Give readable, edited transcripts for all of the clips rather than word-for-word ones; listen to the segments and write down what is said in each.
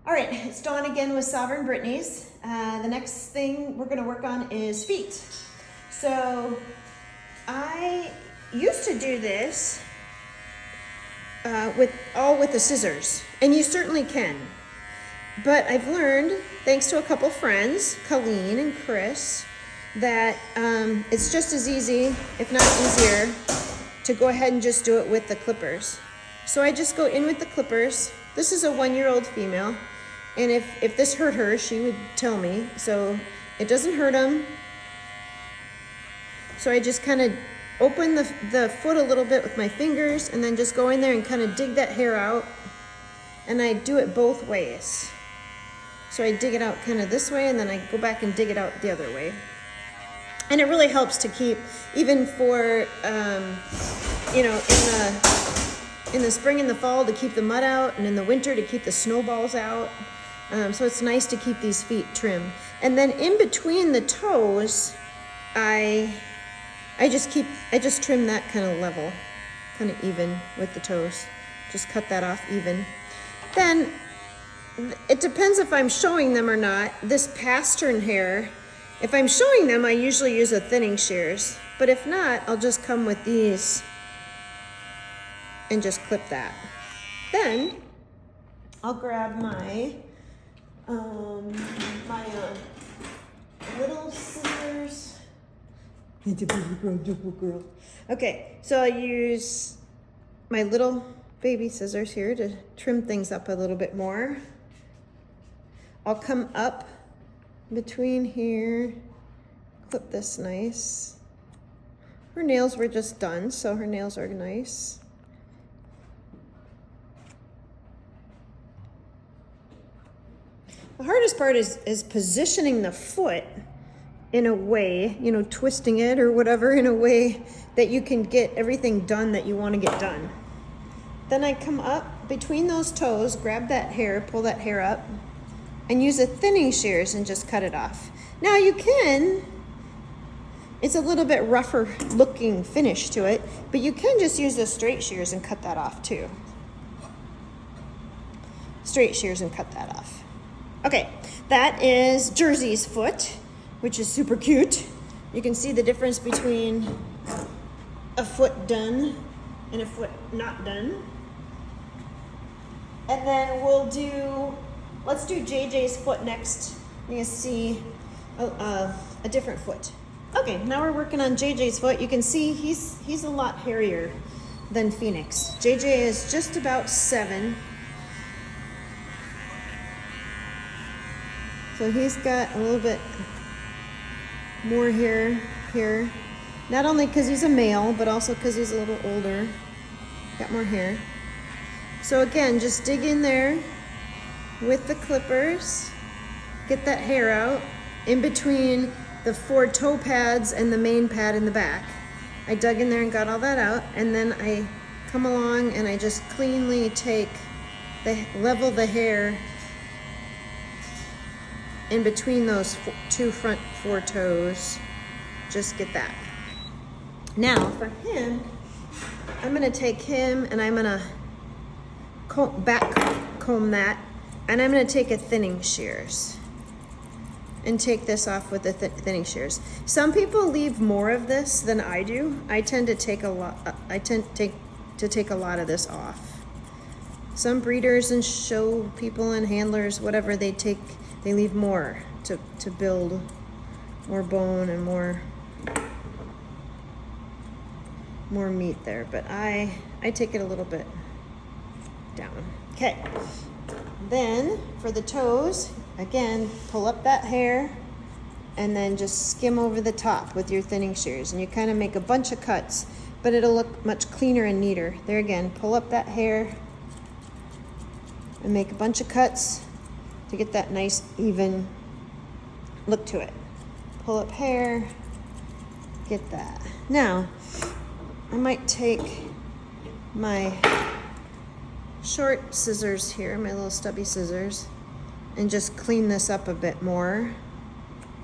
All right, it's Dawn again with Sovereign Brittanys. The next thing we're gonna work on is feet. So I used to do this with the scissors, and you certainly can. But I've learned, thanks to a couple friends, Colleen and Chris, that it's just as easy, if not easier, to go ahead and just do it with the clippers. So I just go in with the clippers. This is a 1-year-old female, and if this hurt her, she would tell me. So it doesn't hurt them. So I just kind of open the foot a little bit with my fingers, and then just go in there and kind of dig that hair out. And I do it both ways. So I dig it out kind of this way, and then I go back and dig it out the other way. And it really helps to keep, even for, in the spring and the fall to keep the mud out, and in the winter to keep the snowballs out. So it's nice to keep these feet trim. And then in between the toes, I just trim that kind of level, kind of even with the toes. Just cut that off even. Then it depends if I'm showing them or not. This pastern hair, if I'm showing them, I usually use a thinning shears. But if not, I'll just come with these and just clip that. Then I'll grab my little scissors. Okay, so I'll use my little baby scissors here to trim things up a little bit more. I'll come up between here, clip this nice. Her nails were just done, so her nails are nice. The hardest part is positioning the foot in a way, twisting it or whatever, in a way that you can get everything done that you want to get done. Then I come up between those toes, grab that hair, pull that hair up, and use a thinning shears and just cut it off. Now you can, it's a little bit rougher looking finish to it, but you can just use the straight shears and cut that off too. Straight shears and cut that off. Okay, that is Jersey's foot, which is super cute. You can see the difference between a foot done and a foot not done. And then let's do JJ's foot next. You can see a different foot. Okay, now we're working on JJ's foot. You can see he's a lot hairier than Phoenix. JJ is just about 7. So he's got a little bit more hair here. Not only because he's a male, but also because he's a little older. Got more hair. So again, just dig in there with the clippers. Get that hair out in between the 4 toe pads and the main pad in the back. I dug in there and got all that out, and then I come along and I just cleanly level the hair in between those 2 front 4 toes. Just get that. Now for him, I'm gonna take him and I'm gonna back comb that, and I'm gonna take a thinning shears and take this off with the thinning shears. Some people leave more of this than I do. I tend to take a lot. Take a lot of this off. Some breeders and show people and handlers, whatever, they leave more to build more bone and more meat there. But I take it a little bit down. Okay. Then for the toes, again, pull up that hair and then just skim over the top with your thinning shears, and you kind of make a bunch of cuts, but it'll look much cleaner and neater. There again, pull up that hair and make a bunch of cuts to get that nice even look to it. Pull up hair, get that. Now, I might take my short scissors here, my little stubby scissors, and just clean this up a bit more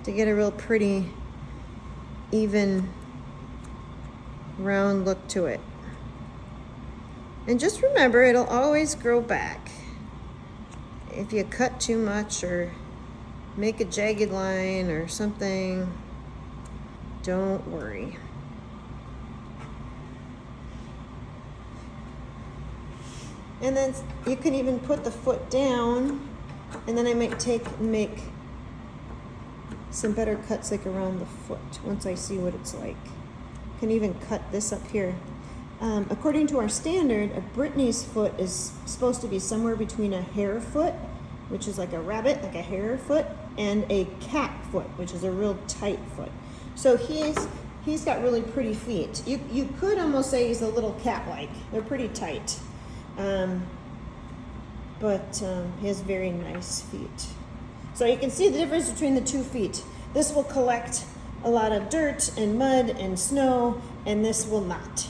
to get a real pretty, even, round look to it. And just remember, it'll always grow back. if you cut too much or make a jagged line or something, don't worry. And then you can even put the foot down, and then I might make some better cuts like around the foot once I see what it's like. Can even cut this up here. According to our standard, a Brittany's foot is supposed to be somewhere between a hare foot, which is like a rabbit, like a hare foot, and a cat foot, which is a real tight foot. So he's got really pretty feet. You could almost say he's a little cat-like. They're pretty tight. But he has very nice feet. So you can see the difference between the 2 feet. This will collect a lot of dirt and mud and snow, and this will not.